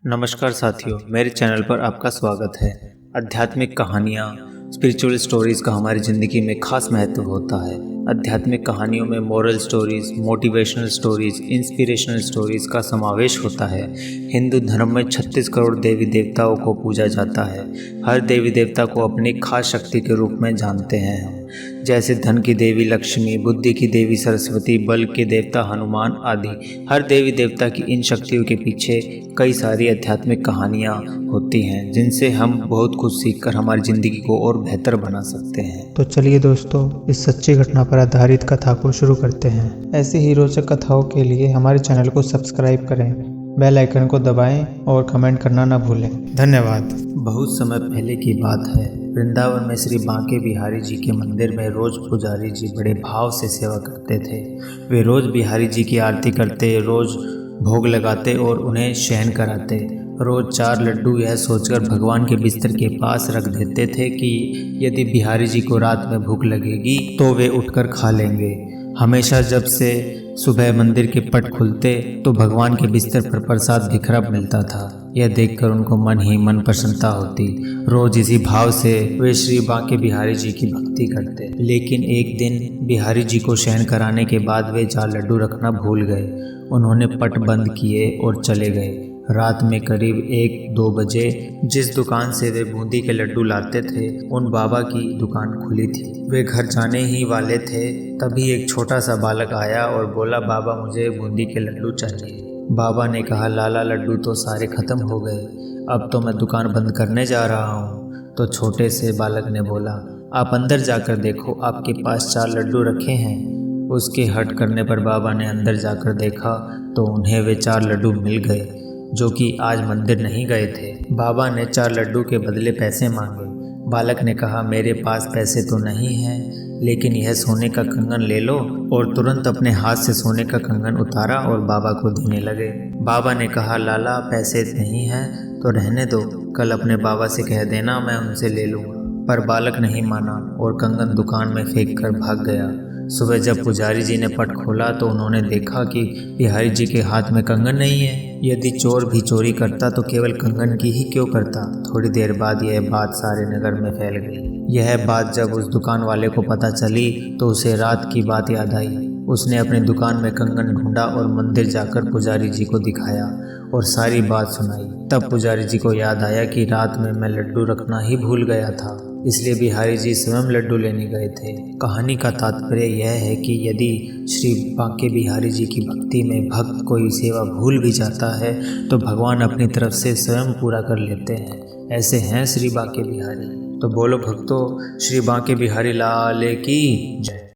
नमस्कार साथियों, मेरे चैनल पर आपका स्वागत है। आध्यात्मिक कहानियाँ, स्पिरिचुअल स्टोरीज़ का हमारी ज़िंदगी में खास महत्व होता है। आध्यात्मिक कहानियों में moral stories, motivational stories, inspirational stories का समावेश होता है। हिंदू धर्म में 36 करोड़ देवी देवताओं को पूजा जाता है। हर देवी देवता को अपनी खास शक्ति के रूप में जानते हैं हम, जैसे धन की देवी लक्ष्मी, बुद्धि की देवी सरस्वती, बल के देवता हनुमान आदि। हर देवी देवता की इन शक्तियों के पीछे कई सारी आध्यात्मिक कहानियाँ होती हैं, जिनसे हम बहुत कुछ सीखकर हमारी ज़िंदगी को और बेहतर बना सकते हैं। तो चलिए दोस्तों, इस सच्ची घटना पर आधारित कथा को शुरू करते हैं। ऐसी ही रोचक कथाओं के लिए हमारे चैनल को सब्सक्राइब करें, बेल आइकन को दबाएं और कमेंट करना न भूलें। धन्यवाद। बहुत समय पहले की बात है। वृंदावन में श्री बांके बिहारी जी के मंदिर में रोज पुजारी जी बड़े भाव से सेवा करते थे। वे रोज बिहारी जी की आरती करते, रोज भोग लगाते और उन्हें शयन कराते। रोज 4 लड्डू यह सोचकर भगवान के बिस्तर के पास रख देते थे कि यदि बिहारी जी को रात में भूख लगेगी तो वे उठकर खा लेंगे। हमेशा जब से सुबह मंदिर के पट खुलते तो भगवान के बिस्तर पर प्रसाद बिखरा मिलता था। यह देखकर उनको मन ही मन प्रसन्नता होती। रोज इसी भाव से वे श्री बांके बिहारी जी की भक्ति करते। लेकिन एक दिन बिहारी जी को शयन कराने के बाद वे 4 लड्डू रखना भूल गए। उन्होंने पट बंद किए और चले गए। रात में करीब 1-2 बजे जिस दुकान से वे बूंदी के लड्डू लाते थे, उन बाबा की दुकान खुली थी। वे घर जाने ही वाले थे, तभी एक छोटा सा बालक आया और बोला, बाबा मुझे बूंदी के लड्डू चाहिए। बाबा ने कहा, लाला लड्डू तो सारे ख़त्म हो गए, अब तो मैं दुकान बंद करने जा रहा हूँ। तो छोटे से बालक ने बोला, आप अंदर जाकर देखो, आपके पास 4 लड्डू रखे हैं। उसके हट करने पर बाबा ने अंदर जाकर देखा तो उन्हें वे 4 लड्डू मिल गए, जो कि आज मंदिर नहीं गए थे। बाबा ने 4 लड्डू के बदले पैसे मांगे। बालक ने कहा, मेरे पास पैसे तो नहीं हैं, लेकिन यह सोने का कंगन ले लो। और तुरंत अपने हाथ से सोने का कंगन उतारा और बाबा को देने लगे। बाबा ने कहा, लाला पैसे नहीं हैं तो रहने दो, कल अपने बाबा से कह देना, मैं उनसे ले लूँगा। पर बालक नहीं माना और कंगन दुकान में फेंक कर भाग गया। सुबह जब पुजारी जी ने पट खोला तो उन्होंने देखा कि बिहारी जी के हाथ में कंगन नहीं है। यदि चोर भी चोरी करता तो केवल कंगन की ही क्यों करता। थोड़ी देर बाद यह बात सारे नगर में फैल गई। यह बात जब उस दुकान वाले को पता चली तो उसे रात की बात याद आई। उसने अपनी दुकान में कंगन ढूंढा और मंदिर जाकर पुजारी जी को दिखाया और सारी बात सुनाई। तब पुजारी जी को याद आया कि रात में मैं लड्डू रखना ही भूल गया था, इसलिए बिहारी जी स्वयं लड्डू लेने गए थे। कहानी का तात्पर्य यह है कि यदि श्री बांके बिहारी जी की भक्ति में भक्त कोई सेवा भूल भी जाता है तो भगवान अपनी तरफ से स्वयं पूरा कर लेते हैं। ऐसे हैं श्री बांके बिहारी। तो बोलो भक्तों, श्री बांके बिहारी लाल की जय।